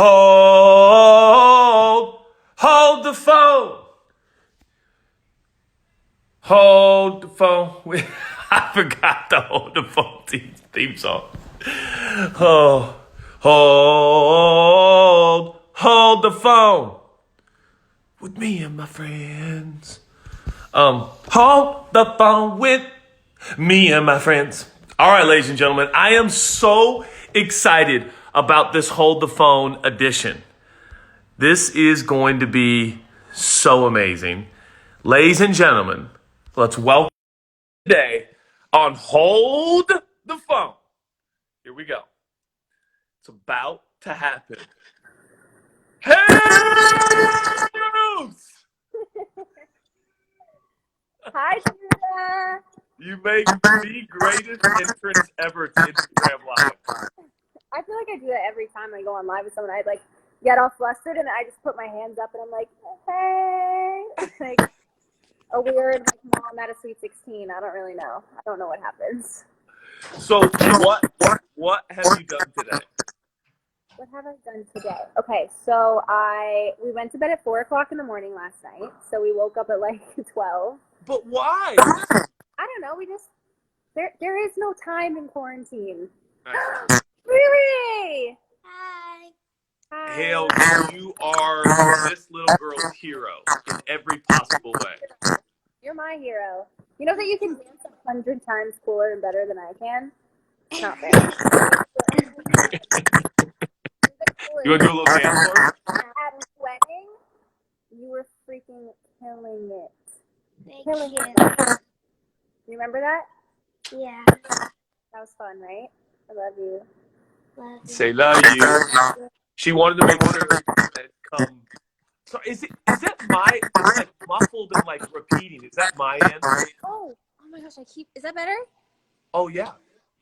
Hold the phone. Hold the phone. I forgot the hold the phone theme song. Oh, hold the phone with me and my friends. Hold the phone with me and my friends. All right, ladies and gentlemen, I am so excited about this Hold the Phone edition. This is going to be so amazing. Ladies and gentlemen, let's welcome today on Hold the Phone. Here we go. It's about to happen. Hey, Bruce! Hi, Judah. You make the greatest entrance ever to Instagram Live. I feel like I do that every time I go on live with someone. I like get all flustered and I just put my hands up and I'm like, hey, like a weird like mom at a sweet 16. I don't really know. I don't know what happens. So what have you done today? What have I done today? Okay, so we went to bed at 4:00 in the morning last night. So we woke up at like 12. But why? I don't know. We just there is no time in quarantine. Riri! Hi. Hi. Hale, you are this little girl's hero in every possible way. You're my hero. You know that you can dance 100 times cooler and better than I can? It's not fair. You want to do a little dance for us? At a wedding, you were freaking killing it. Thank Killing you. it. You remember that? Yeah. That was fun, right? I love you. Love you. Say love you. She wanted to make sure that come. So is that my? It's like muffled and like repeating. Is that my end? Oh my gosh, is that better? Oh yeah.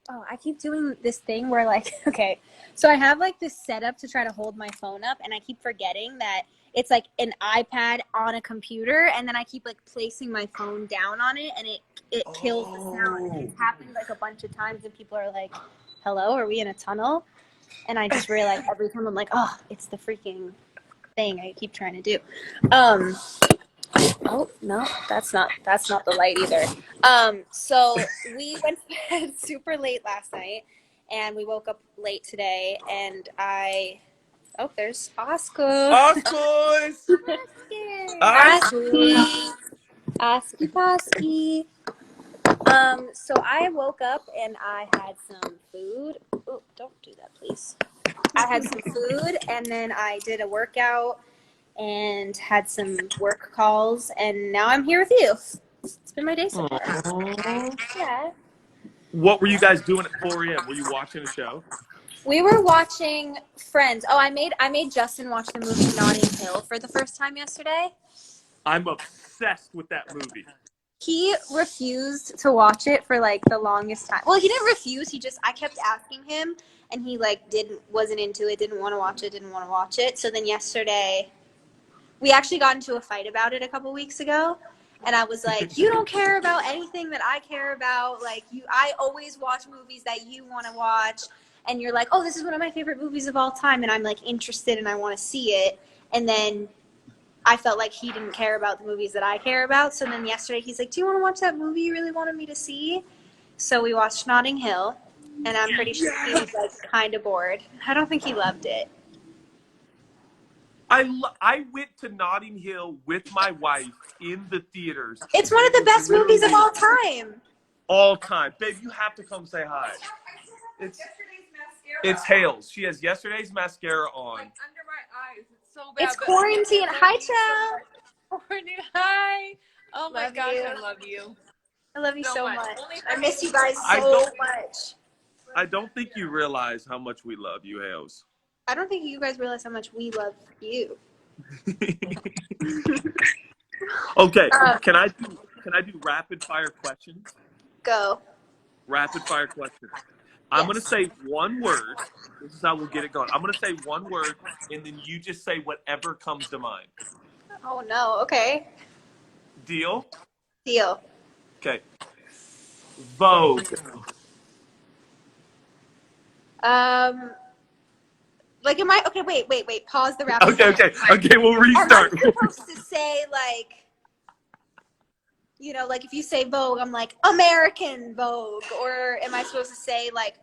Oh, I keep doing this thing where like, okay, so I have like this setup to try to hold my phone up and I keep forgetting that it's like an iPad on a computer and then I keep like placing my phone down on it and it kills the sound. And it's happened like a bunch of times and people are like, hello, are we in a tunnel? And I just realize every time I'm like, oh, it's the freaking thing I keep trying to do. Oh no, that's not the light either. So we went to bed super late last night, and we woke up late today. And there's Oscar. Oscars. Oski Poski. So I woke up and I had some food. Oh, don't do that, please. I had some food, and then I did a workout and had some work calls, and now I'm here with you. It's been my day so far. Yeah. What were you guys doing at 4 a.m.? Were you watching a show? We were watching Friends. Oh, I made Justin watch the movie Notting Hill for the first time yesterday. I'm obsessed with that movie. He refused to watch it for like the longest time. Well, he didn't refuse. I kept asking him, and he like wasn't into it. Didn't want to watch it. So then yesterday, we actually got into a fight about it a couple weeks ago. And I was like, you don't care about anything that I care about. Like, I always watch movies that you want to watch. And you're like, oh, this is one of my favorite movies of all time. And I'm like interested and I want to see it. And then I felt like he didn't care about the movies that I care about. So then yesterday he's like, do you want to watch that movie you really wanted me to see? So we watched Notting Hill. And I'm pretty sure he was like kind of bored. I don't think he loved it. I went to Notting Hill with my wife in the theaters. It's one of the best movies of all time. All time. Babe, you have to come say hi. It's Hales. She has yesterday's mascara on. Like under my eyes. It's so bad. It's quarantine. Hi, Chell. Quarantine. Hi. Oh my Love gosh, you. I love you. I love you so much. Only I miss you guys I so don't- much. I don't think you realize how much we love you, Hales. I don't think you guys realize how much we love you. Okay, can I do rapid fire questions? Go. Rapid fire questions. I'm gonna say one word. This is how we'll get it going. I'm gonna say one word, and then you just say whatever comes to mind. Oh no. Okay. Deal? Deal. Okay. Vogue. Like, am I okay? Wait. Pause the rapid Okay. fire. Okay. We'll Am restart. I supposed to say like, you know, like if you say Vogue, I'm like American Vogue, or am I supposed to say like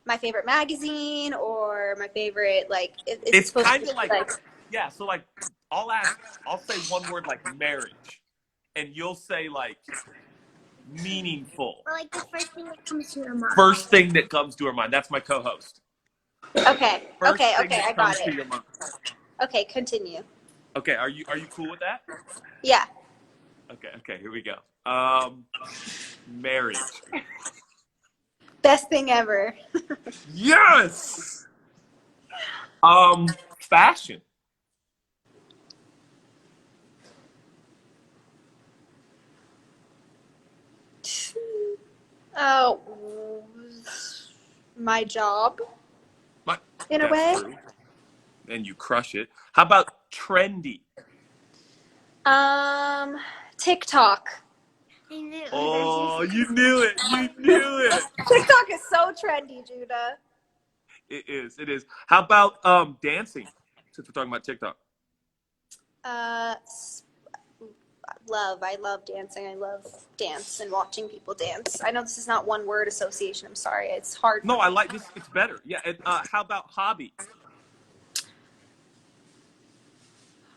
my favorite magazine or my favorite like? Is it It's supposed to kind be of like, like? yeah. So like, I'll say one word like marriage, and you'll say like meaningful. Or like the first thing that comes to your mind. First thing that comes to our mind. That's my co-host. Okay, First thing I that got comes to it. your mind. Okay, continue. Okay, are you cool with that? Yeah. Okay, here we go. Marriage. Best thing ever. Yes. Fashion. Oh, my job in a That's way. true. And you crush it. How about trendy? TikTok. I knew it was Oh, actually you knew it. You knew it. TikTok is so trendy, Judah. It is. It is. How about dancing? Since we're talking about TikTok. I love dancing. I love dance and watching people dance. I know this is not one word association. I'm sorry. It's hard. No, I like this. It's better. Yeah. And how about hobby?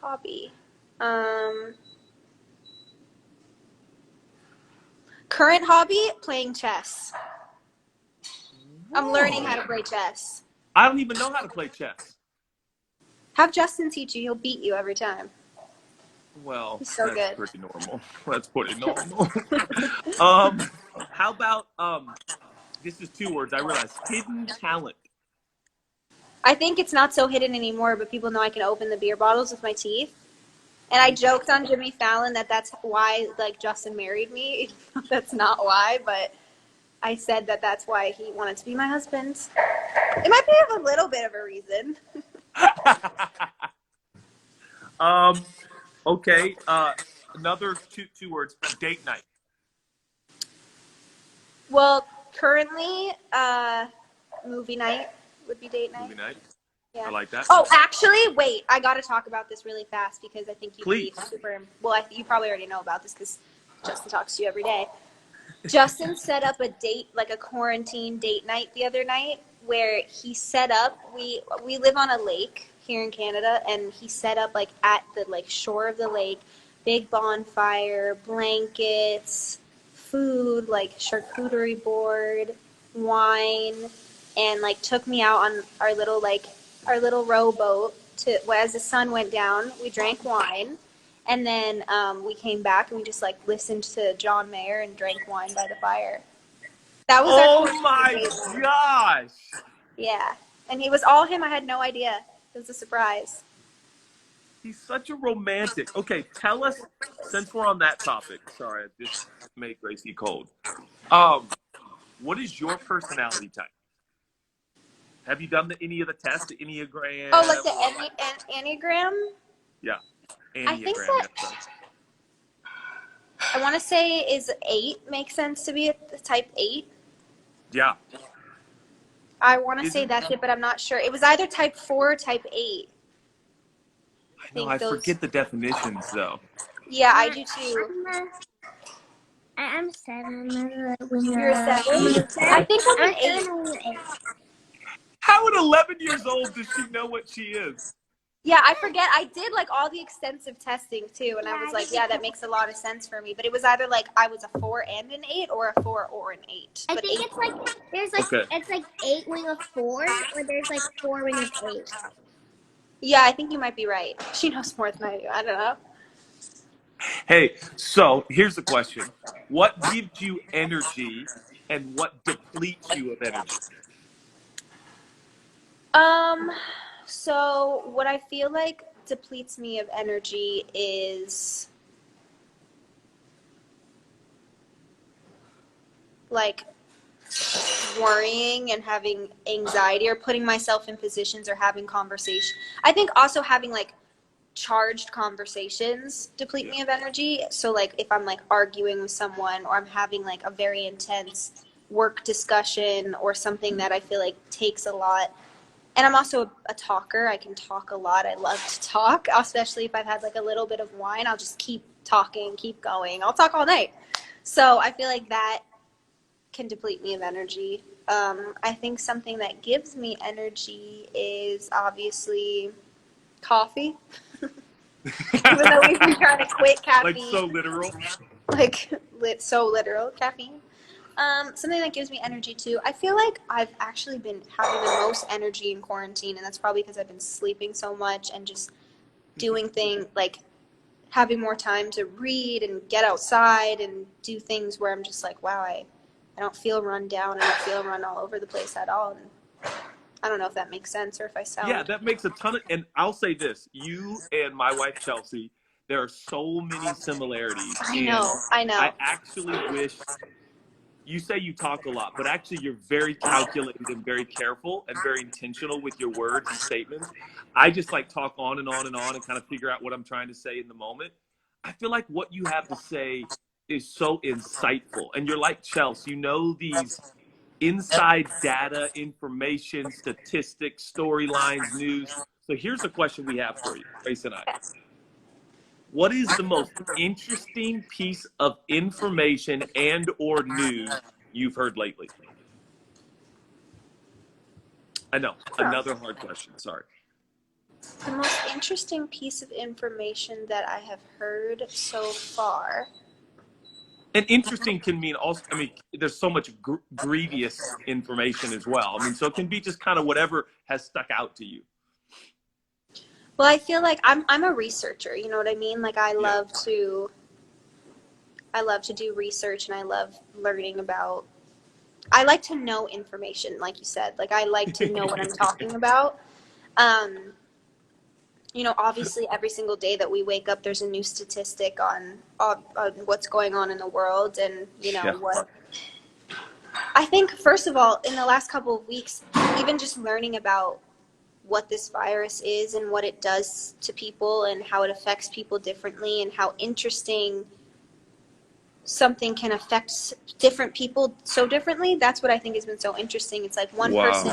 Hobby. Current hobby, playing chess. I'm learning how to play chess. I don't even know how to play chess. Have Justin teach you. He'll beat you every time. Well, He's so that's good. pretty normal. That's pretty normal. How about this is two words. I realize hidden talent. I think it's not so hidden anymore, but people know I can open the beer bottles with my teeth. And I joked on Jimmy Fallon that that's why, like, Justin married me. That's not why, but I said that that's why he wanted to be my husband. It might be a little bit of a reason. Okay. Another two words. Date night. Well, currently, movie night would be date night. Movie night. Yeah. I like that. Oh, actually, wait. I got to talk about this really fast because I think you'd Please. be super. Well, you probably already know about this because Justin talks to you every day. Justin set up a date, like a quarantine date night the other night, where he set up. We live on a lake here in Canada, and he set up like at the like shore of the lake, big bonfire, blankets, food, like charcuterie board, wine, and like took me out on our little rowboat to as the sun went down. We drank wine. And then we came back and we just like listened to John Mayer and drank wine by the fire. That was Oh our my date. gosh. Yeah, and he was all him. I had no idea. It was a surprise. He's such a romantic. Okay, tell us, since we're on that topic. Sorry, I just made Gracie cold. What is your personality type? Have you done any of the tests, the Enneagram? Oh, like the Enneagram? Yeah, I think Enneagram. that I want to say is 8 makes sense to be a type 8. Yeah. I want to say Isn't- that's it, but I'm not sure. It was either type 4 or type 8. I know. I forget the definitions though. Yeah, I do too. I'm 7. You're a 7? I think I'm an 8. How at 11 years old does she know what she is? Yeah, I forget. I did like all the extensive testing too, and I was like, yeah, that makes a lot of sense for me. But it was either like I was a 4 and an 8, or a 4 or an 8. I But think 8. it's like there's like Okay. it's like 8 wing of 4, or there's like 4 wing of 8. Yeah, I think you might be right. She knows more than I do. I don't know. Hey, so here's the question. What gives you energy and what depletes you of energy? So what I feel like depletes me of energy is like worrying and having anxiety or putting myself in positions or having conversation. I think also having like charged conversations deplete me of energy. So like if I'm like arguing with someone or I'm having like a very intense work discussion or something that I feel like takes a lot and I'm also a talker. I can talk a lot. I love to talk, especially if I've had like a little bit of wine. I'll just keep talking, keep going. I'll talk all night. So I feel like that can deplete me of energy. I think something that gives me energy is obviously coffee. Even though we've been trying to quit caffeine. Like so literal. Like so literal caffeine. Something that gives me energy too. I feel like I've actually been having the most energy in quarantine, and that's probably because I've been sleeping so much and just doing things like having more time to read and get outside and do things where I'm just like, wow, I don't feel run down. I don't feel run all over the place at all. And I don't know if that makes sense or if I sound. Yeah, that makes a ton of, and I'll say this, you and my wife, Chelsea, there are so many similarities. I And know. I know. I actually wish, you say you talk a lot, but actually you're very calculated and very careful and very intentional with your words and statements. I just like talk on and on and on and kind of figure out what I'm trying to say in the moment. I feel like what you have to say is so insightful. And you're like Chelsea, you know these inside data, information, statistics, storylines, news. So here's a question we have for you, Grace and I. What is the most interesting piece of information and or news you've heard lately? I know, another hard question, sorry. The most interesting piece of information that I have heard so far. And interesting can mean also, I mean, there's so much grievous information as well. I mean, so it can be just kind of whatever has stuck out to you. Well, I feel like I'm a researcher, you know what I mean? Like I love to do research and I love learning about I like to know information, like you said. Like I like to know what I'm talking about. You know, obviously every single day that we wake up there's a new statistic on what's going on in the world and, you know, what I think first of all, in the last couple of weeks, even just learning about what this virus is and what it does to people and how it affects people differently and how interesting something can affect different people so differently. That's what I think has been so interesting. It's like one person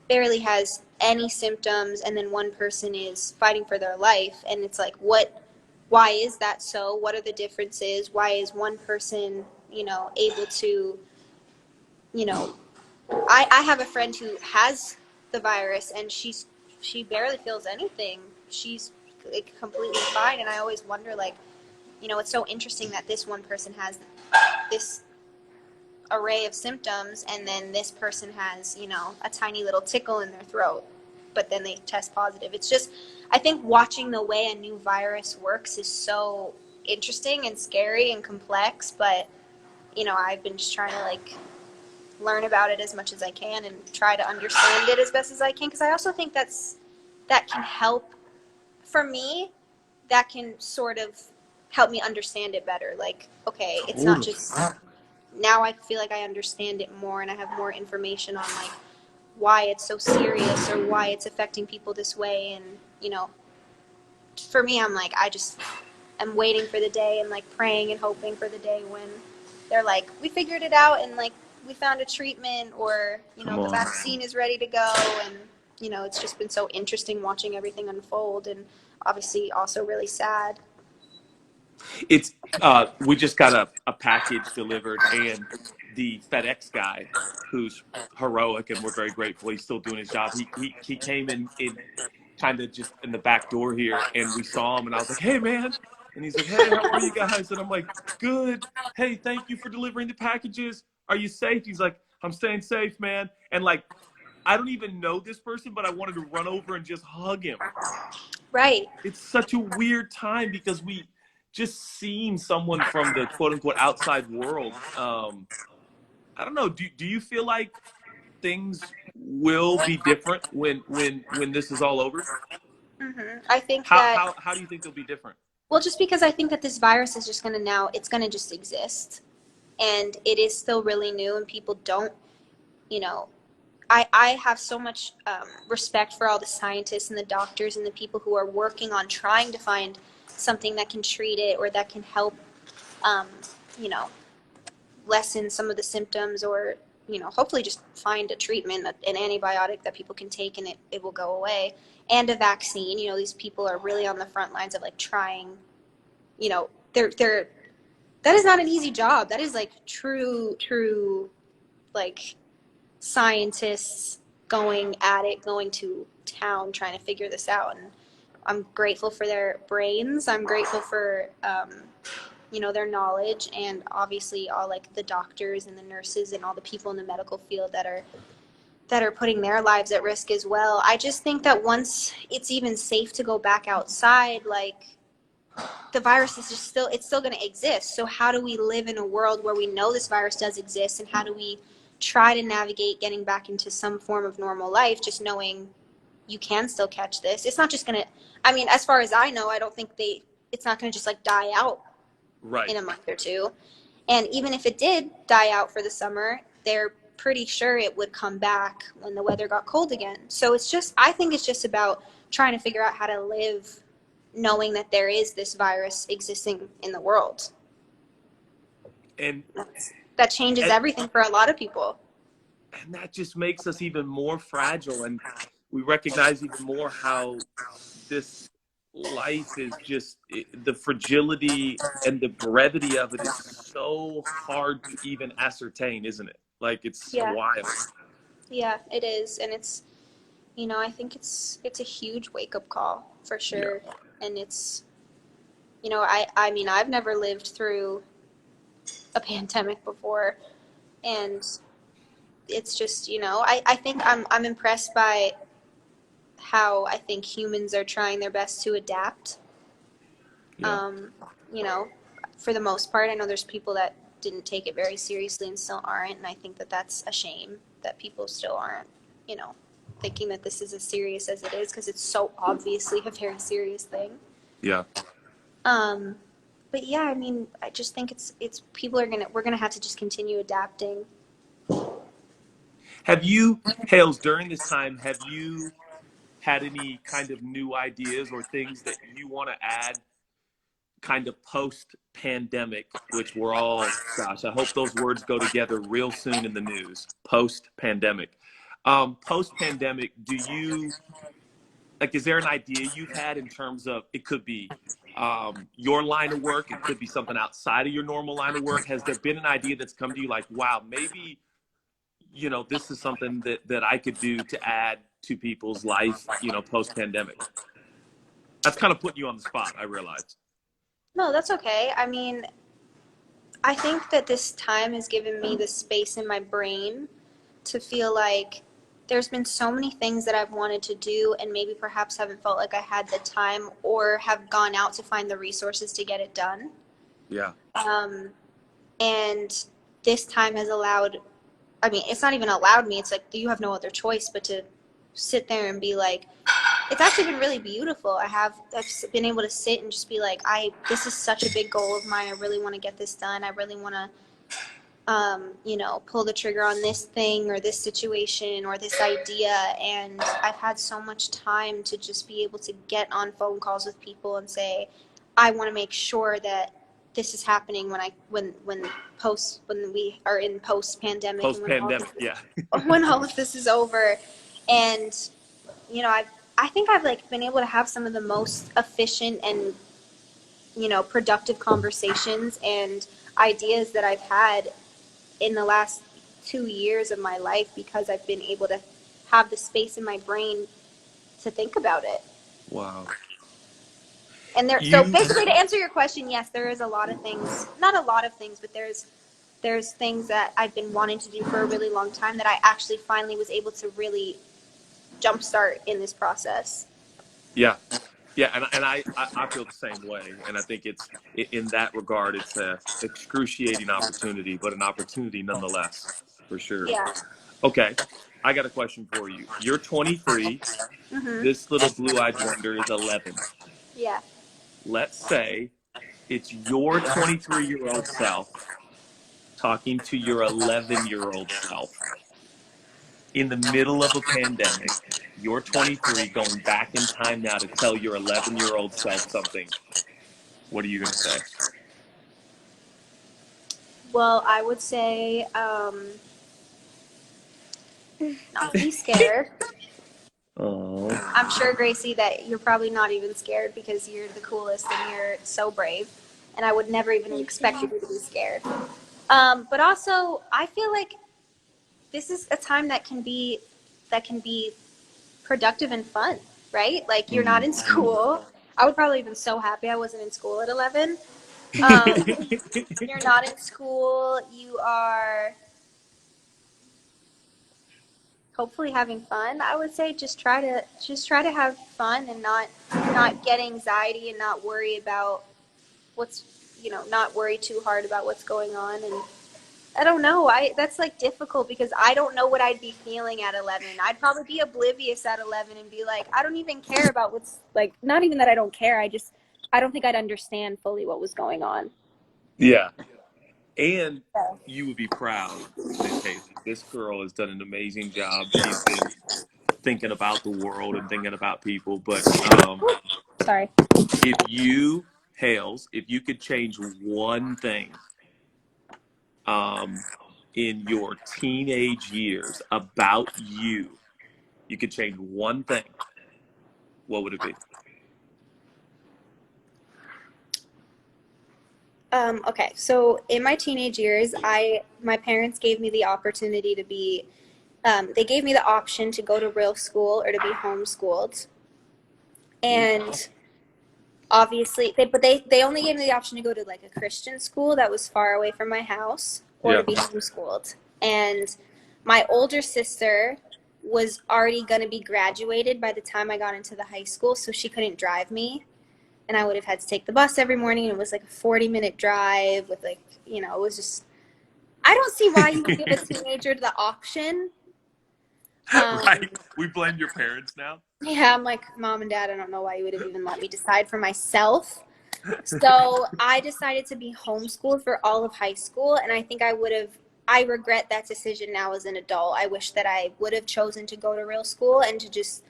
barely has any symptoms and then one person is fighting for their life, and it's like, why is that so? What are the differences? Why is one person, you know, able to, you know, I have a friend who has the virus and she barely feels anything. She's like completely fine, and I always wonder, like, you know, it's so interesting that this one person has this array of symptoms and then this person has, you know, a tiny little tickle in their throat, but then they test positive. It's just, I think watching the way a new virus works is so interesting and scary and complex, but, you know, I've been just trying to like learn about it as much as I can and try to understand it as best as I can, because I also think that can help, for me, that can sort of help me understand it better. Like, okay, it's not just, now I feel like I understand it more and I have more information on like why it's so serious or why it's affecting people this way. And, you know, for me, I'm like, I'm waiting for the day and like praying and hoping for the day when they're like, we figured it out and like we found a treatment, or, you know, the vaccine is ready to go. And, you know, it's just been so interesting watching everything unfold, and obviously also really sad. It's we just got a package delivered, and the FedEx guy, who's heroic and we're very grateful he's still doing his job, he came in kind of just in the back door here, and we saw him and I was like, hey man, and he's like, hey, how are you guys? And I'm like, good. Hey, thank you for delivering the packages. Are you safe? He's like, I'm staying safe, man. And like, I don't even know this person, but I wanted to run over and just hug him. Right. It's such a weird time because we just seen someone from the quote unquote outside world. I don't know. Do you feel like things will be different when this is all over? I think that, How do you think they'll be different? well, just because I think that this virus is just going to now, it's going to just exist. And it is still really new and people don't, you know, I have so much respect for all the scientists and the doctors and the people who are working on trying to find something that can treat it or that can help, you know, lessen some of the symptoms or hopefully just find a treatment, an antibiotic that people can take, and it will go away, and a vaccine. These people are really on the front lines of like trying, they're that is not an easy job. That is like true, like scientists going at it, going to town, trying to figure this out. And I'm grateful for their brains. I'm grateful for, their knowledge, and obviously all like the doctors and the nurses and all the people in the medical field that are putting their lives at risk as well. I just think that once it's even safe to go back outside, like the virus is it's still going to exist. So how do we live in a world where we know this virus does exist, and how do we try to navigate getting back into some form of normal life, just knowing you can still catch this? It's not just going to, as far as I know, I don't think it's not going to just like die out in a month or two. And even if it did die out for the summer, they're pretty sure it would come back when the weather got cold again. So I think it's just about trying to figure out how to live knowing that there is this virus existing in the world. And that changes everything for a lot of people. And that just makes us even more fragile. And we recognize even more how this life is just, the fragility and the brevity of it is so hard to even ascertain, isn't it? Like, it's wild. Yeah, it is. And it's, I think it's a huge wake-up call for sure. Yeah. And it's, I've never lived through a pandemic before, and it's just, I think I'm impressed by how I think humans are trying their best to adapt. Yeah. For the most part. I know there's people that didn't take it very seriously and still aren't, and I think that that's a shame that people still aren't, thinking that this is as serious as it is, because it's so obviously a very serious thing. Yeah. But yeah, I just think it's we're gonna have to just continue adapting. Have you, Hales, during this time, have you had any kind of new ideas or things that you want to add kind of post-pandemic, which we're all, gosh, I hope those words go together real soon in the news, post-pandemic. Post-pandemic, is there an idea you've had in terms of, it could be your line of work, it could be something outside of your normal line of work. Has there been an idea that's come to you like, wow, maybe, this is something that I could do to add to people's life, post-pandemic? That's kind of putting you on the spot, I realize. No, that's okay. I think that this time has given me the space in my brain to feel like there's been so many things that I've wanted to do, and maybe perhaps haven't felt like I had the time or have gone out to find the resources to get it done. Yeah. And this time has allowed, it's not even allowed me, it's like you have no other choice but to sit there and be like, it's actually been really beautiful. I've been able to sit and just be like, this is such a big goal of mine. I really want to get this done. I really want to, pull the trigger on this thing or this situation or this idea. And I've had so much time to just be able to get on phone calls with people and say, I want to make sure that this is happening when we are in post-pandemic. Post-pandemic, yeah. When all of this is over. And, I think I've been able to have some of the most efficient and, productive conversations and ideas that I've had in the last 2 years of my life, because I've been able to have the space in my brain to think about it. Wow. And so basically, to answer your question, yes, there is a lot of things, not a lot of things, but there's things that I've been wanting to do for a really long time that I actually finally was able to really jumpstart in this process. Yeah. Yeah. And I feel the same way. And I think it's, in that regard, it's a excruciating opportunity, but an opportunity nonetheless, for sure. Yeah. Okay. I got a question for you. You're 23. Mm-hmm. This little blue-eyed wonder is 11. Yeah. Let's say it's your 23-year-old self talking to your 11-year-old self. In the middle of a pandemic, you're 23, going back in time now to tell your 11-year-old self something. What are you going to say? Well, I would say Not be scared. Oh. I'm sure, Gracie, that you're probably not even scared because you're the coolest and you're so brave. And I would never even expect you to be scared. But also, I feel like this is a time that can be productive and fun, right? Like you're not in school. I would probably have been so happy I wasn't in school at 11. You're not in school. You are hopefully having fun. I would say just try to have fun and not get anxiety and not worry about not worry too hard about what's going on. And I don't know. That's like difficult because I don't know what I'd be feeling at 11. I'd probably be oblivious at 11 and be like, I don't even care about what's like, not even that I don't care. I don't think I'd understand fully what was going on. Yeah. And you would be proud that, hey, this girl has done an amazing job. She's been thinking about the world and thinking about people. But Sorry. if you, Hales, if you could change one thing in your teenage years about you, you could change one thing, what would it be? Okay, so in my teenage years, my parents gave me the opportunity to be, they gave me the option to go to real school or to be homeschooled. And obviously, they only gave me the option to go to like a Christian school that was far away from my house or to be homeschooled. And my older sister was already going to be graduated by the time I got into the high school, so she couldn't drive me. And I would have had to take the bus every morning. It was like a 40-minute drive with it was just, I don't see why you would give a teenager the option. Right? We blame your parents now. Yeah, I'm like, Mom and Dad, I don't know why you would have even let me decide for myself. So I decided to be homeschooled for all of high school. And I think I regret that decision now as an adult. I wish that I would have chosen to go to real school and to just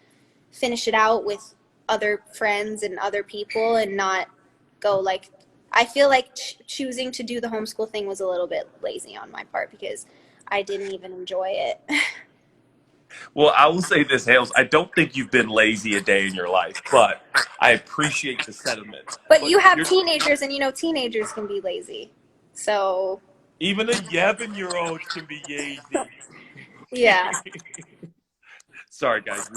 finish it out with other friends and other people and not go like, I feel like choosing to do the homeschool thing was a little bit lazy on my part because I didn't even enjoy it. Well, I will say this, Hales. I don't think you've been lazy a day in your life, but I appreciate the sentiment. But you have teenagers, and teenagers can be lazy. So even a 11-year-old can be lazy. yeah. Sorry, guys.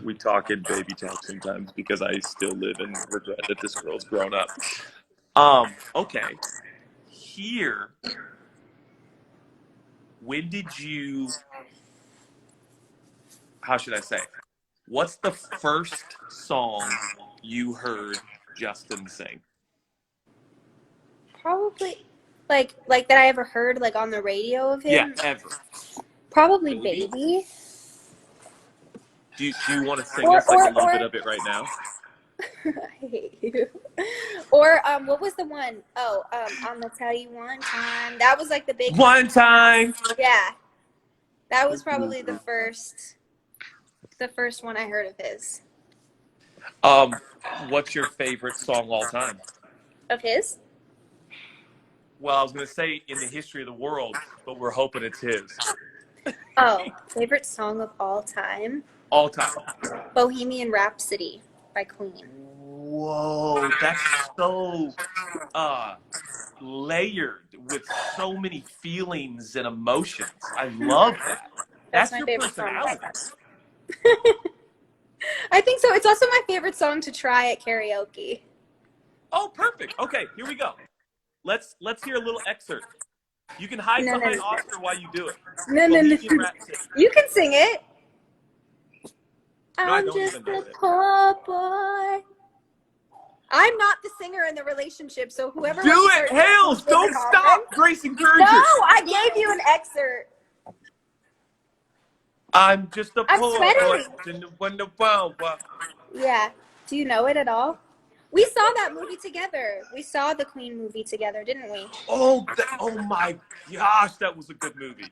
We talk in baby talk sometimes because I still live in regret that this girl's grown up. Okay. Here, when did you? How should I say? What's the first song you heard Justin sing? Probably like that I ever heard like on the radio of him. Yeah, ever. Probably Baby. Do you want to sing us like a little bit of it right now? I hate you. Or what was the one? Oh, I'm gonna tell you one time. That was like the big one time. Yeah. That was probably the first one I heard of his. What's your favorite song all time? Of his? Well, I was going to say in the history of the world, but we're hoping it's his. Oh, favorite song of all time? All time. Bohemian Rhapsody by Queen. Whoa, that's so layered with so many feelings and emotions. I love that. That's my your favorite personality. song. I think so. It's also my favorite song to try at karaoke. Oh, perfect. Okay, here we go. Let's hear a little excerpt. You can hide behind Oscar while you do it. No. You can sing it. No, I'm just a poor boy. I'm not the singer in the relationship, so whoever. Do it, Hales! Don't stop! Grace encourages. No, I gave you an excerpt. I'm just a poor boy. Yeah. Do you know it at all? We saw that movie together. We saw the Queen movie together, didn't we? Oh my gosh, that was a good movie.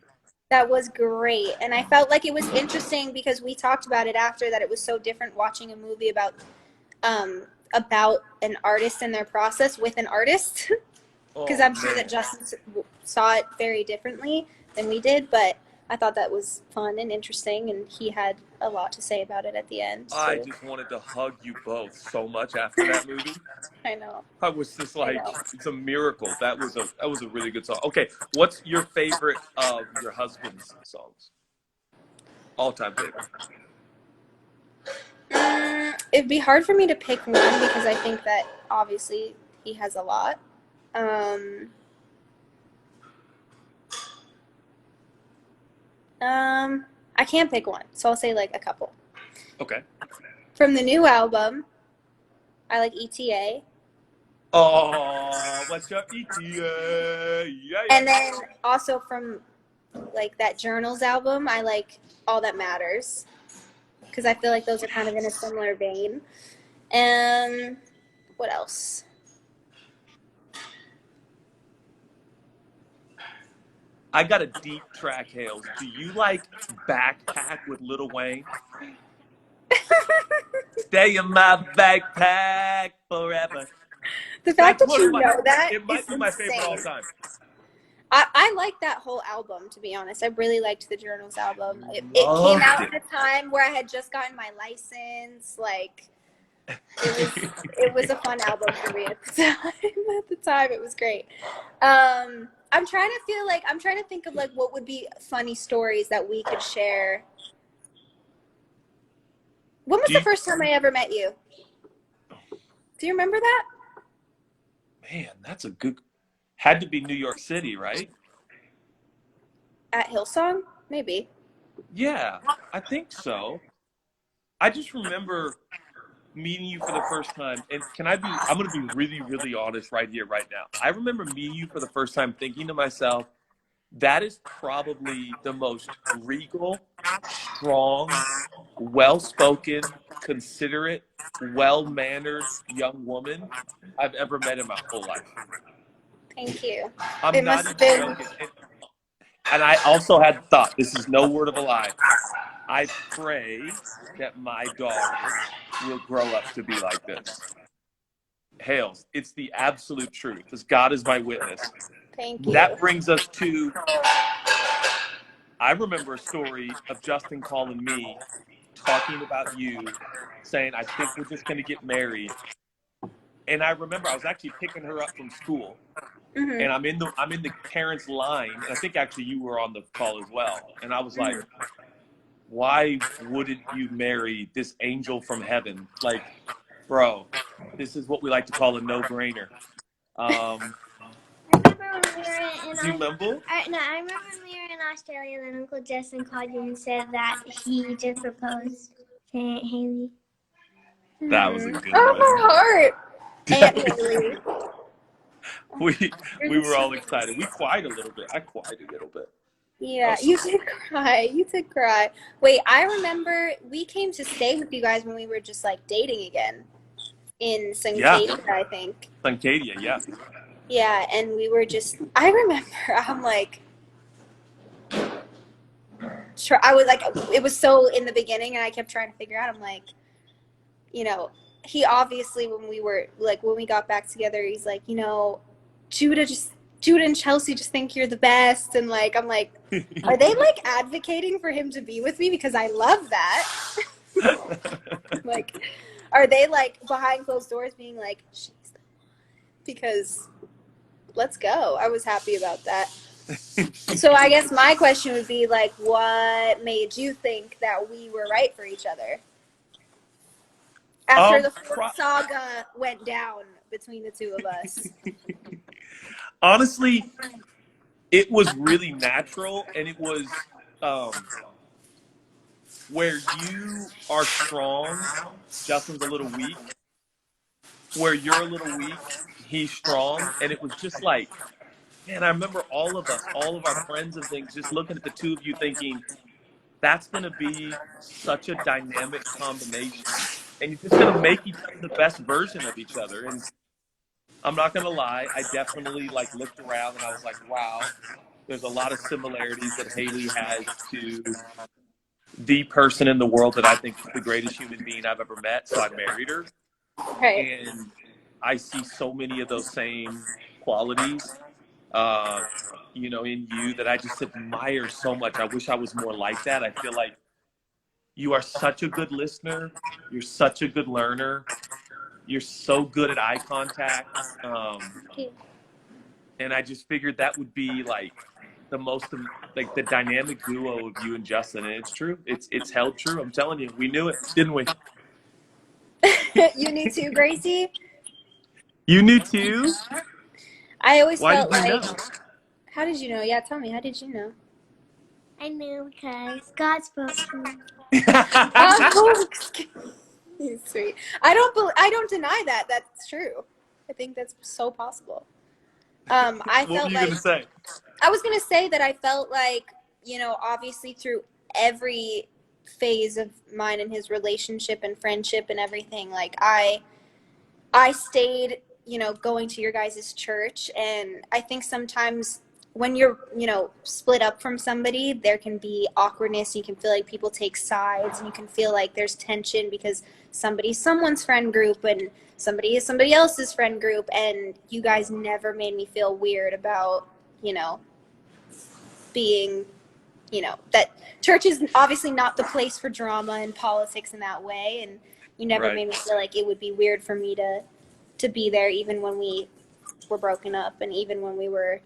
That was great. And I felt like it was interesting because we talked about it after that it was so different watching a movie about an artist and their process with an artist. Because I'm sure that Justin saw it very differently than we did. But I thought that was fun and interesting, and he had a lot to say about it at the end I too. just wanted to hug you both so much after that movie. I know. I was just I like, know. it's a miracle. That was a really good song. Okay, what's your favorite of your husband's songs? All-time favorite. It'd be hard for me to pick one because I think that obviously he has a lot. I can't pick one, so I'll say like a couple. Okay. From the new album, I like ETA. Oh, what's your ETA? Yeah. And then also from like that Journals album, I like All That Matters because I feel like those are kind of in a similar vein. And what else? I got a deep track, Hales. Do you like Backpack with Lil Wayne? Stay in my backpack forever. The fact that That's you know that it might is be my favorite all insane. time. I like that whole album, to be honest. I really liked the Journals album. It Loved came out it. at a time where I had just gotten my license. Like, it was a fun album for me at the time. At the time, it was great. I'm trying to think of like what would be funny stories that we could share. When was the first time I ever met you? Do you remember that? Man, that's a good. Had to be New York City, right? At Hillsong? Maybe. Yeah, I think so. I just remember meeting you for the first time, and I'm going to be really, really honest right here, right now. I remember meeting you for the first time thinking to myself, that is probably the most regal, strong, well-spoken, considerate, well-mannered young woman I've ever met in my whole life. Thank you. I'm It not must have even been. joking. And I also had thought, this is no word of a lie, I pray that my daughter will grow up to be like this. Hales, it's the absolute truth, as God is my witness. Thank you. That brings us to, I remember a story of Justin calling me, talking about you, saying, I think we're just going to get married. And I remember I was actually picking her up from school. Mm-hmm. And I'm in the parents' line, and I think actually you were on the call as well. And I was like, why wouldn't you marry this angel from heaven? Like, bro, this is what we like to call a no-brainer. Do you remember? I remember when we were in Australia, and Uncle Justin called you and said that he just proposed to Aunt Haley. That was a good Oh, one. my heart. Aunt Haley. We were all excited. We cried a little bit. I cried a little bit. Yeah, you did cry. You did cry. Wait, I remember we came to stay with you guys when we were just like dating again in Sancadia, I think. Sancadia, yeah. Yeah, and we were just, I remember, I'm like, I was like, it was so in the beginning, and I kept trying to figure out, I'm like, you know, he obviously, when we got back together, he's like, you know, Judah and Chelsea just think you're the best, and like, I'm like, are they like advocating for him to be with me? Because I love that. Like, are they like behind closed doors being like, she's the one? Because let's go. I was happy about that. So I guess my question would be like, what made you think that we were right for each other? After the fourth saga went down between the two of us. Honestly, it was really natural, and it was where you are strong, Justin's a little weak. Where you're a little weak, he's strong. And it was just like, man, I remember all of our friends and things, just looking at the two of you thinking, that's going to be such a dynamic combination. And you're just going to make each other the best version of each other. And I'm not going to lie, I definitely like looked around and I was like, wow, there's a lot of similarities that Haley has to the person in the world that I think is the greatest human being I've ever met. So I married her. Right. And I see so many of those same qualities uh, in you that I just admire so much. I wish I was more like that. I feel like you are such a good listener. You're such a good learner. You're so good at eye contact. And I just figured that would be like the most, like the dynamic duo of you and Justin. And it's true. It's held true. I'm telling you, we knew it, didn't we? You knew too, Gracie? You knew too? I always Why felt did you like, know? how did you know? Yeah, tell me, how did you know? I knew because God spoke to me. Oh, he's sweet. I don't deny that. That's true. I think that's so possible. I What were felt you going like to say? I was gonna say that I felt like, obviously through every phase of mine and his relationship and friendship and everything, like I stayed, going to your guys' church, and I think sometimes when you're, split up from somebody, there can be awkwardness. You can feel like people take sides, and you can feel like there's tension because somebody's someone's friend group and somebody is somebody else's friend group, and you guys never made me feel weird about, being, that church is obviously not the place for drama and politics in that way, and you never Right. made me feel like it would be weird for me to be there even when we were broken up and even when we were,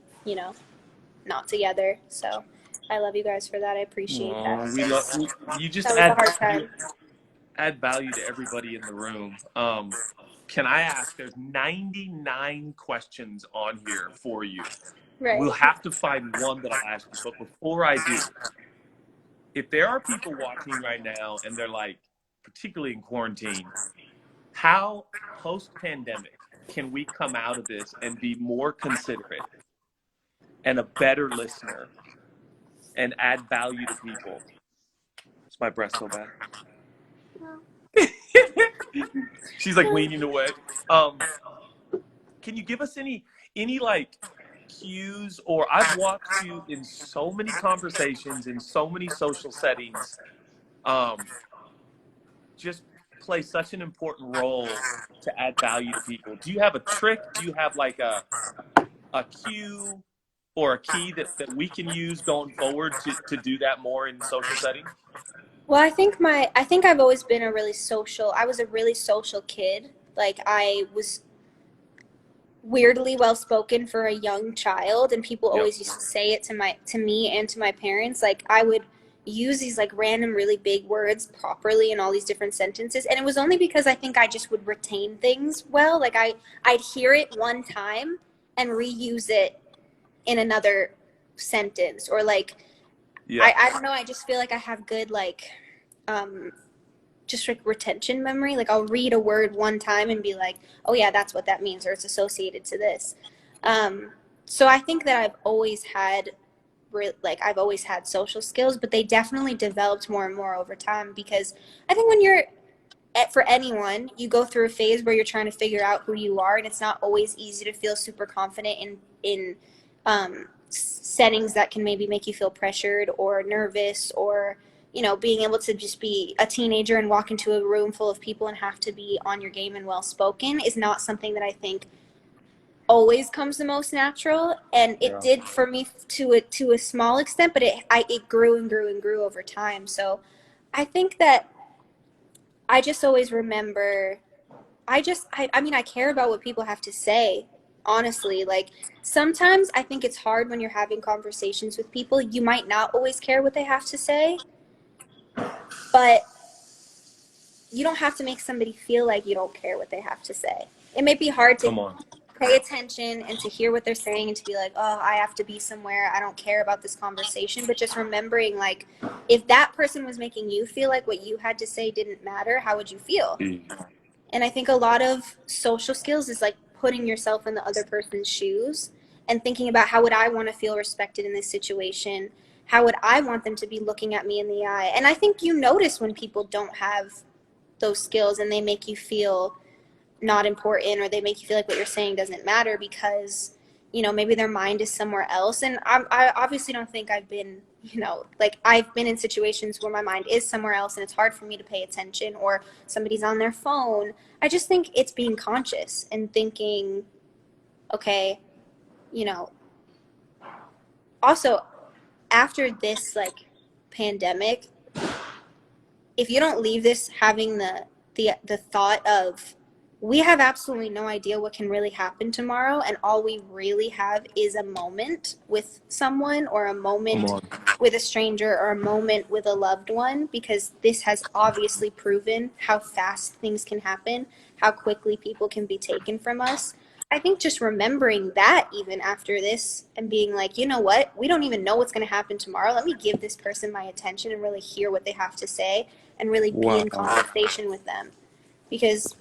not together. So I love you guys for that. I appreciate that. We love you. Just That was a hard you time. add value to everybody in the room. Can I ask? There's 99 questions on here for you. Right. We'll have to find one that I'll ask you. But before I do, if there are people watching right now and they're like, particularly in quarantine, how post-pandemic can we come out of this and be more considerate and a better listener and add value to people? Is my breath so bad? She's like leaning away. Can you give us any like cues? Or I've watched you in so many conversations in so many social settings, just play such an important role to add value to people. Do you have a trick? Do you have like a cue or a key that we can use going forward to do that more in social settings? Well, I think I've always been I was a really social kid. Like I was weirdly well spoken for a young child, and people Yep. always used to say it to me and to my parents. Like I would use these like random really big words properly in all these different sentences, and it was only because I think I just would retain things well. Like I'd hear it one time and reuse it in another sentence, or like Yeah. I don't know, I just feel like I have good like just like retention memory. Like I'll read a word one time and be like, oh yeah, that's what that means, or it's associated to this. So I think that I've always had social skills, but they definitely developed more and more over time, because I think when you're for anyone, you go through a phase where you're trying to figure out who you are, and it's not always easy to feel super confident in settings that can maybe make you feel pressured or nervous, or being able to just be a teenager and walk into a room full of people and have to be on your game and well spoken is not something that I think always comes the most natural, and it did for me to a small extent, but it grew and grew and grew over time. So I think that I just always remember, I mean, I care about what people have to say, honestly. Like, sometimes I think it's hard when you're having conversations with people. You might not always care what they have to say, but you don't have to make somebody feel like you don't care what they have to say. It may be hard Come to on. pay attention and to hear what they're saying and to be like, oh, I have to be somewhere, I don't care about this conversation. But just remembering, like, if that person was making you feel like what you had to say didn't matter, how would you feel? And I think a lot of social skills is like putting yourself in the other person's shoes and thinking about, how would I want to feel respected in this situation? How would I want them to be looking at me in the eye? And I think you notice when people don't have those skills and they make you feel not important, or they make you feel like what you're saying doesn't matter because maybe their mind is somewhere else. And I obviously don't think I've been like, I've been in situations where my mind is somewhere else and it's hard for me to pay attention, or somebody's on their phone. I just think it's being conscious and thinking, okay, also after this like pandemic, if you don't leave this having the thought of we have absolutely no idea what can really happen tomorrow, and all we really have is a moment with someone, or a moment with a stranger, or a moment with a loved one, because this has obviously proven how fast things can happen, how quickly people can be taken from us. I think just remembering that even after this, and being like, you know what, we don't even know what's going to happen tomorrow. Let me give this person my attention and really hear what they have to say, and really be in conversation with them. Because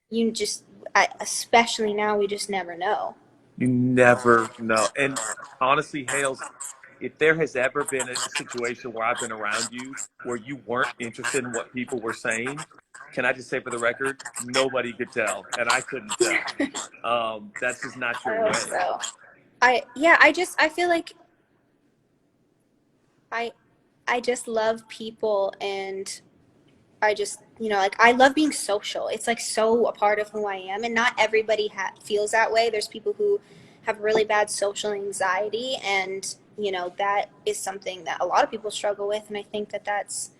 you just, especially now, we just never know. You never know. And honestly, Hales, if there has ever been a situation where I've been around you where you weren't interested in what people were saying, can I just say for the record, nobody could tell, and I couldn't tell. That's just not your I hope way. so. I feel like I just love people, and I just, like, I love being social. It's like so a part of who I am, and not everybody feels that way. There's people who have really bad social anxiety, and that is something that a lot of people struggle with, and I think that's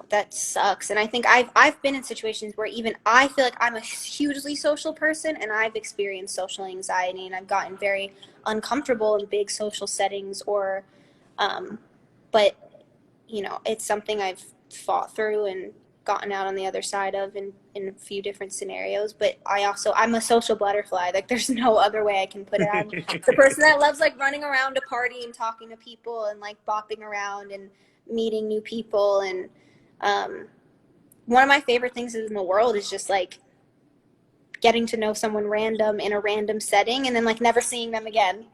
that sucks. And I think I've been in situations where even I feel like I'm a hugely social person, and I've experienced social anxiety, and I've gotten very uncomfortable in big social settings, or but it's something I've fought through and gotten out on the other side of in a few different scenarios. But I'm a social butterfly. Like, there's no other way I can put it. I'm the person that loves like running around a party and talking to people, and like bopping around and meeting new people. And one of my favorite things in the world is just like getting to know someone random in a random setting, and then like never seeing them again.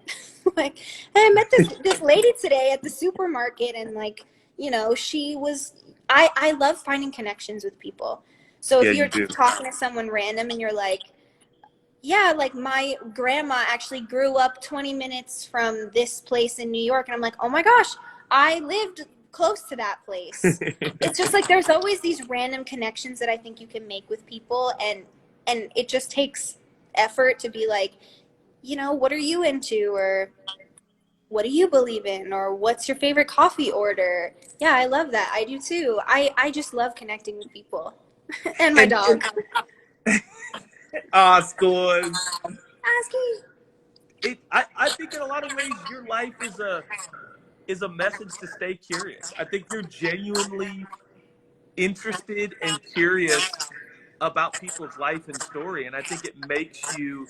Like, hey, I met this lady today at the supermarket, and like, she was, I love finding connections with people. So Yeah, if you you're do. talking to someone random and you're like, yeah, like my grandma actually grew up 20 minutes from this place in New York, and I'm like, oh my gosh, I lived close to that place. It's just like there's always these random connections that I think you can make with people, and it just takes effort to be like, what are you into, or what do you believe in, or what's your favorite coffee order? Yeah, I love that. I do too. I just love connecting with people. And my dog. Oscar. Asking. I think in a lot of ways your life is a message to stay curious. I think you're genuinely interested and curious about people's life and story, and I think it makes you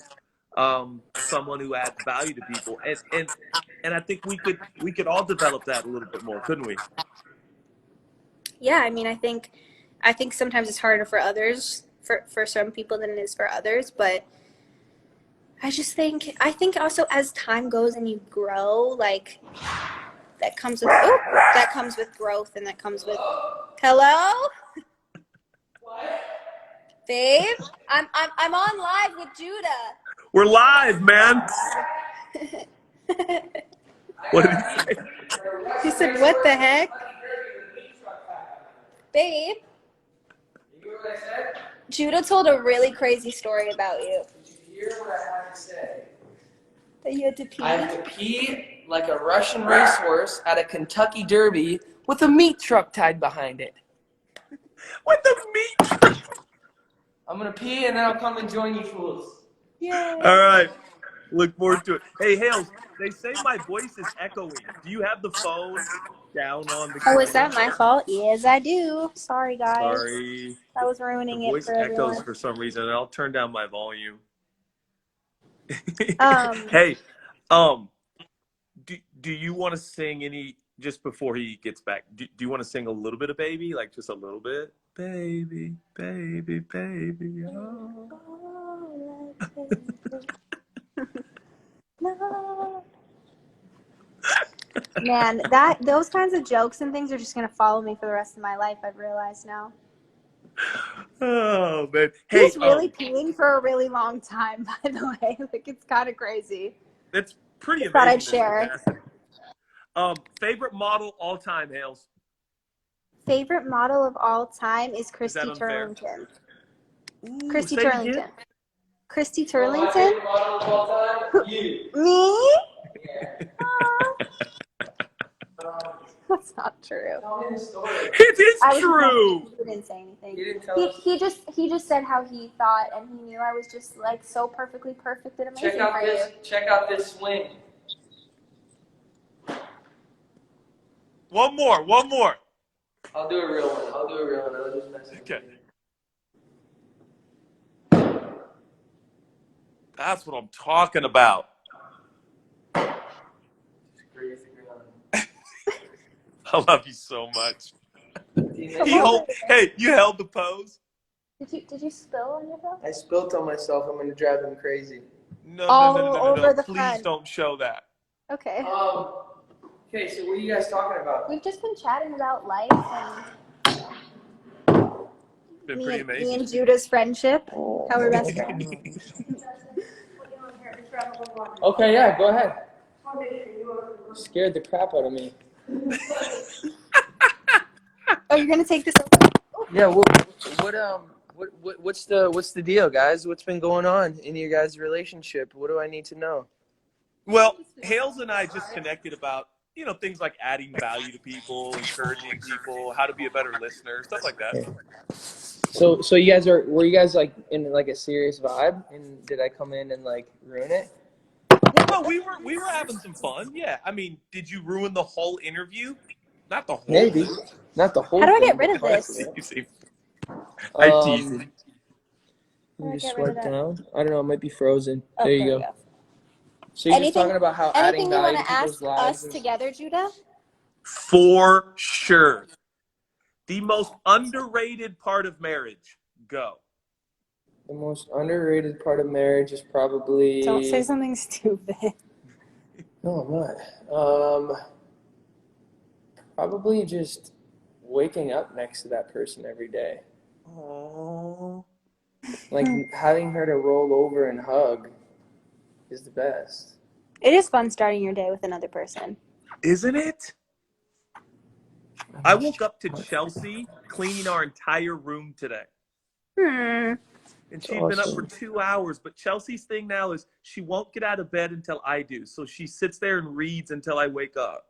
someone who adds value to people. And I think we could all develop that a little bit more, couldn't we? Yeah, I mean, I think sometimes it's harder for others, for some people, than it is for others, but I think also as time goes and you grow, like, that comes with growth, and that comes with, hello, babe, I'm on live with Judah. We're live, man. What did he say? He said, what the heck, babe? Judah told a really crazy story about you. Did you hear what I had to say? That you had to pee. I had to pee like a Russian racehorse at a Kentucky Derby with a meat truck tied behind it. What the meat? I'm gonna pee and then I'll come and join you fools. Yay. All right. Look forward to it. Hey, Hales, they say my voice is echoing. Do you have the phone down on the Oh, is that camera? my fault? Yes, I do. Sorry, guys. Sorry. I was The ruining it voice for echoes everyone. for some reason, and I'll turn down my volume. Um, Hey, do you want to sing any, just before he gets back, do you want to sing a little bit of Baby? Like, just a little bit? Baby, baby, baby. Oh. no. Man, those kinds of jokes and things are just gonna follow me for the rest of my life, I've realized now. Oh, man. He Hey, was really peeing for a really long time, by the way. Like, it's kind of crazy. that's pretty Just thought I'd amazing, this share. capacity. Favorite model all time, Hales? Favorite model of all time is Is that Christy unfair? Turlington. Ooh, Christy say it again? Turlington. Christy Turlington? You. Me? That's not true. Tell me the story. It is I was true. He didn't say anything. He didn't tell us. He just said how he thought, and he knew I was just like so perfectly perfect and amazing for you. Check out this swing. One more. I'll do a real one. I'll just mess with Okay. That's what I'm talking about. Crazy ground. I love you so much. Teammate, Hey, you held the pose? Did you spill on yourself? I spilt on myself. I'm gonna drive him crazy. No. Over the Please front. don't show that. Okay. Okay, so what are you guys talking about? We've just been chatting about life and Been pretty me amazing. and Judah's friendship. How we're best friends. Okay, yeah, go ahead. Scared the crap out of me. Oh, you're gonna take this. Yeah, what's the deal, guys? What's been going on in your guys' relationship? What do I need to know? Well, Hales and I just connected about, things like adding value to people, encouraging people, how to be a better listener, stuff like that. So were you guys like in like a serious vibe? And did I come in and like ruin it? Well, we were having some fun. Yeah. I mean, did you ruin the whole interview? Not the whole Maybe. thing. Not the whole How do I thing, get rid but of parts this? it. You see, I tease you. You just Get rid of swipe that. down. I don't know. It might be frozen. Oh, there you go. So you're just talking about how adding Anything you value want to to people's ask lives. us together, Judah? For sure. The most underrated part of marriage. Go. The most underrated part of marriage is probably. Don't say something stupid. No, I'm not. Probably just waking up next to that person every day. Oh. Like having her to roll over and hug is the best. It is fun starting your day with another person. Isn't it? I woke up to Chelsea cleaning our entire room today. And she'd been up for 2 hours, but Chelsea's thing now is she won't get out of bed until I do. So she sits there and reads until I wake up.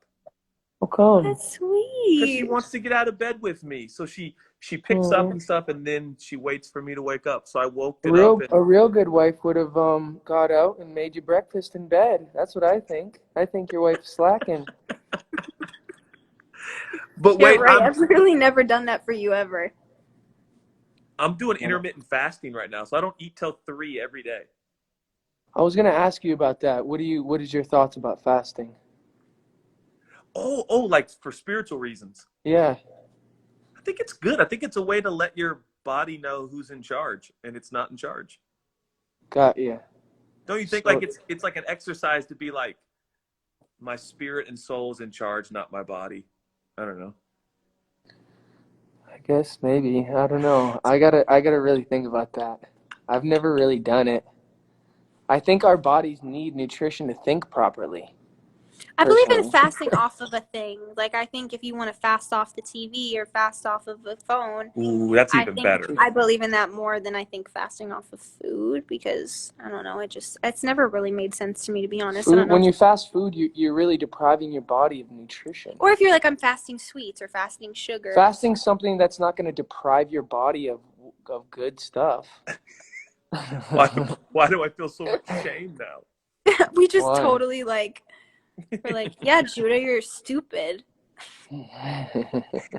How come? That's Because she sweet. wants to get out of bed with me. So she picks up and stuff, and then she waits for me to wake up. So I woke it up. A real good wife would have got out and made you breakfast in bed. That's what I think. I think your wife's slacking. But You're wait, right. I've really never done that for you ever. I'm doing intermittent fasting right now, so I don't eat till 3 every day. I was gonna ask you about that. What is your thoughts about fasting? Oh, like for spiritual reasons. Yeah. I think it's good. I think it's a way to let your body know who's in charge, and it's not in charge. Got you. Don't you think like it's like an exercise to be like, my spirit and soul is in charge, not my body? I don't know. I guess maybe. I don't know. I gotta really think about that. I've never really done it. I think our bodies need nutrition to think properly. I believe in Personally. fasting off of a thing. Like, I think if you want to fast off the TV or fast off of a phone, Ooh, that's even better. I believe in that more than I think fasting off of food, because I don't know, it's never really made sense to me, to be honest. I don't know. When you fast food, you're really depriving your body of nutrition. Or if you're like, I'm fasting sweets or fasting sugar. Fasting something that's not going to deprive your body of good stuff. Why do I feel so much shame now? We just Why? totally like, we're like, yeah, Judah, you're stupid.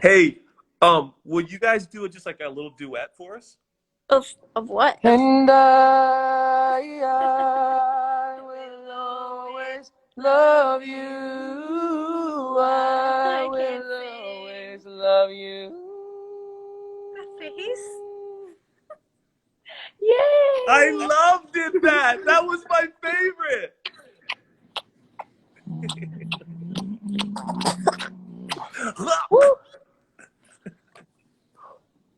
Hey, will you guys do just like a little duet for us? Of what? And I will always love you. I will always love you. Face? Yay! I loved it. That was my favorite.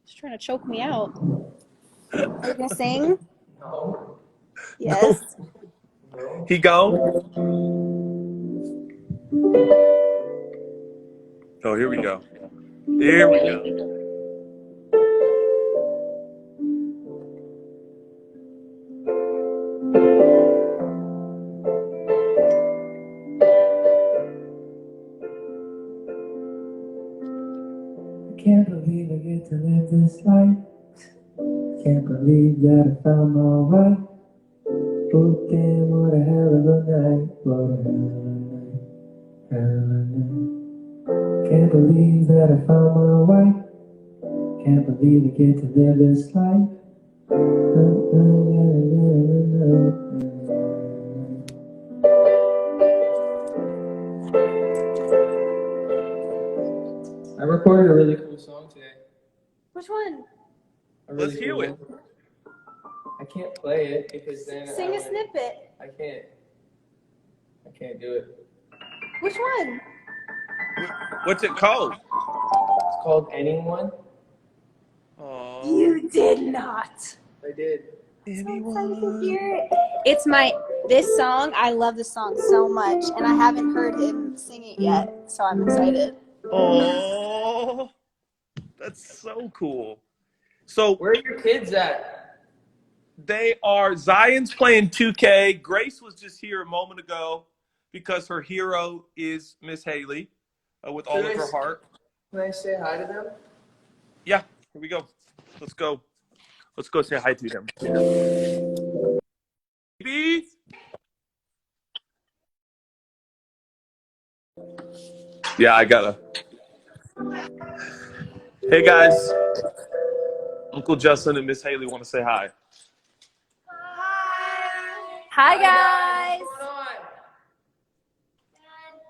She's trying to choke me out. Are you gonna sing? No. Yes. No. He gone? Oh, here we go. Here we go. get to live this life. Can't believe that I found my wife. Oh damn, what a hell of a night. What a hell of a night. Hell of a night. Can't believe that I found my wife. Can't believe we get to live this life. I recorded a really cool song today. Which one? A really Let's hear cool it. one. I can't play it because then Sing a snippet. I can't do it. Which one? What's it called? It's called Anyone. Oh, You did not. I did. It's this song. I love this song so much, and I haven't heard him sing it yet, so I'm excited. Oh, that's so cool. So Where are your kids at? they are, Zion's playing 2K. Grace was just here a moment ago because her hero is Miss Haley with all of her heart. Can I say hi to them? Yeah, here we go. Let's go. Let's go say hi to them. Baby. Yeah, I gotta. Hey guys, Uncle Justin and Miss Haley want to say hi. Hi guys.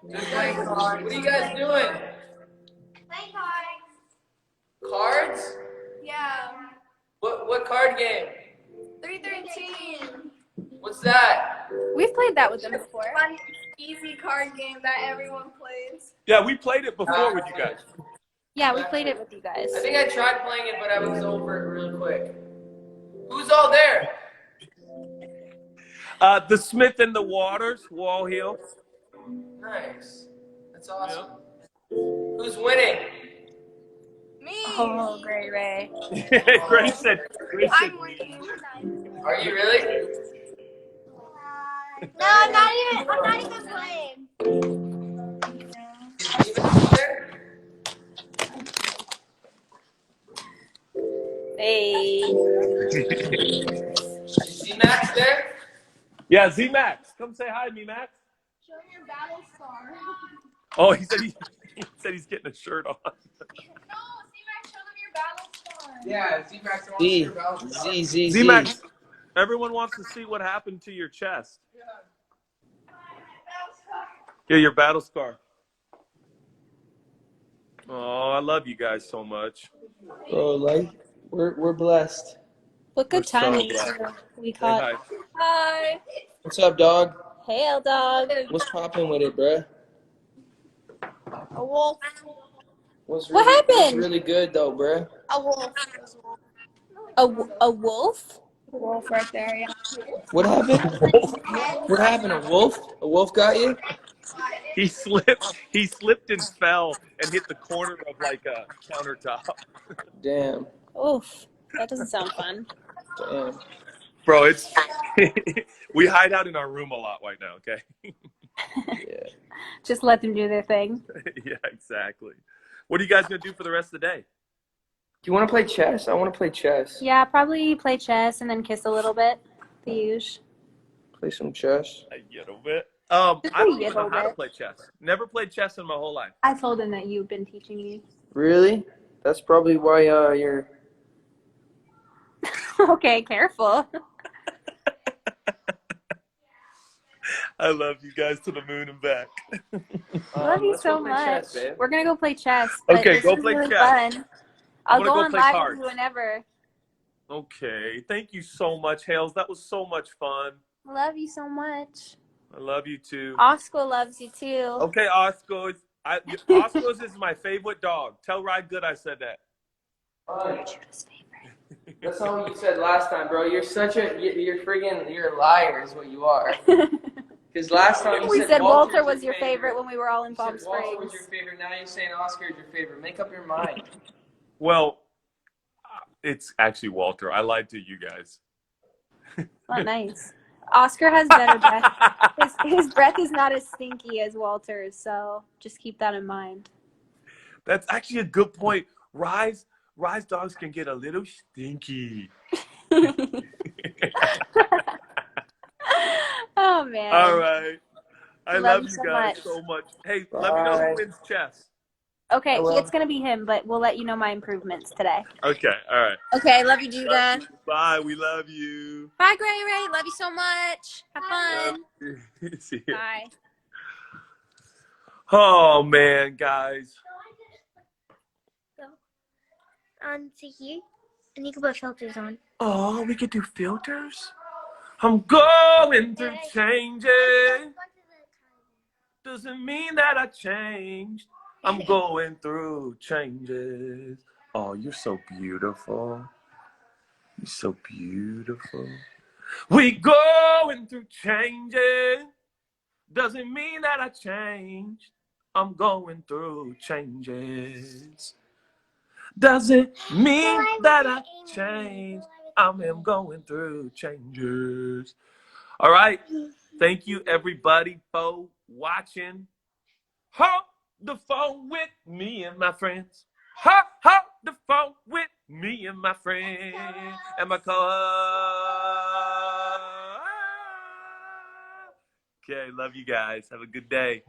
What's going on? Just playing cards. What are you guys doing? Play cards. Cards? Yeah. What card game? 313. What's that? We've played that with them before. Fun, easy card game that everyone plays. Yeah, we played it before with you guys. Yeah, we played it with you guys. I think I tried playing it, but I was over it really quick. Who's all there? The Smith and the Waters, Wall Hill. Nice. That's awesome. Who's winning? Me. Oh, Gray Ray. Grace said. I'm winning. Are you really? No, I'm not even playing. Even there? Hey. See Max there? Yeah, Z Max, come say hi to me, Max. Show me your battle star. Oh, he said he's getting a shirt on. No, C-Max, show them your battle star. Yeah, Z-Max wants your battle star. Z Max, everyone wants to see what happened to your chest. Yeah, your battle scar. Oh, I love you guys so much. Bro, like we're blessed. What good We're so timing glad. we Say caught. hi. Hi. What's up, dog? Hey, L dog. What's poppin' with it, bruh? A wolf. What happened? What's really good though, bruh? A wolf. A wolf? A wolf right there, yeah. What happened? What happened? A wolf? A wolf got you? He slipped and fell and hit the corner of like a countertop. Damn. Oof. That doesn't sound fun. Damn. Bro, it's we hide out in our room a lot right now, okay? Yeah. Just let them do their thing. Yeah, exactly. What are you guys gonna do for the rest of the day? Do you want to play chess? I want to play chess. Yeah, probably play chess and then kiss a little bit. The usual. Play some chess. A little bit. I don't even know little how to bit. play chess. Never played chess in my whole life. I told him that you've been teaching me. Really? That's probably why you're. Okay, careful. I love you guys to the moon and back. Love you Let's go so play much. chess, babe. We're gonna go play chess. But Okay, this go was play really chess. Fun. I'll wanna go go on play live cards. with you whenever. Okay, thank you so much, Hales. That was so much fun. Love you so much. I love you too. Oscar loves you too. Okay, Oscar. Oscar's is my favorite dog. Tell Ride Good I said that. Judah's favorite. That's not what you said last time, bro. You're you're a liar is what you are. Because last time you We said Walter Walter was your favorite when we were all in You Palm said Walter Springs. was your favorite. Now you're saying Oscar is your favorite. Make up your mind. Well, it's actually Walter. I lied to you guys. Not nice. Oscar has better breath. His breath is not as stinky as Walter's, so just keep that in mind. That's actually a good point. Rise, Rise dogs can get a little stinky. Oh man. All right. I Love love you you so guys much. so much. Hey, let me know who wins chess. Okay, I will. it's gonna be him, but we'll let you know my improvements today. Okay, all right. Okay, love you, Love Judah. you. Bye. We love you. Bye, Gray Ray. Love you so much. Have fun. Love you. See ya. Bye. Oh man, guys. On to here, and you can put filters on. Oh, we could do filters? I'm going through changes. Doesn't mean that I changed. I'm going through changes. Oh, you're so beautiful. You're so beautiful. We going through changes. Doesn't mean that I changed. I'm going through changes. Doesn't mean that I changed. I am going through changes. All right. Thank you, everybody, for watching. Hold the phone with me and my friends. Hold the phone with me and my friends. And my car. Okay, love you guys. Have a good day.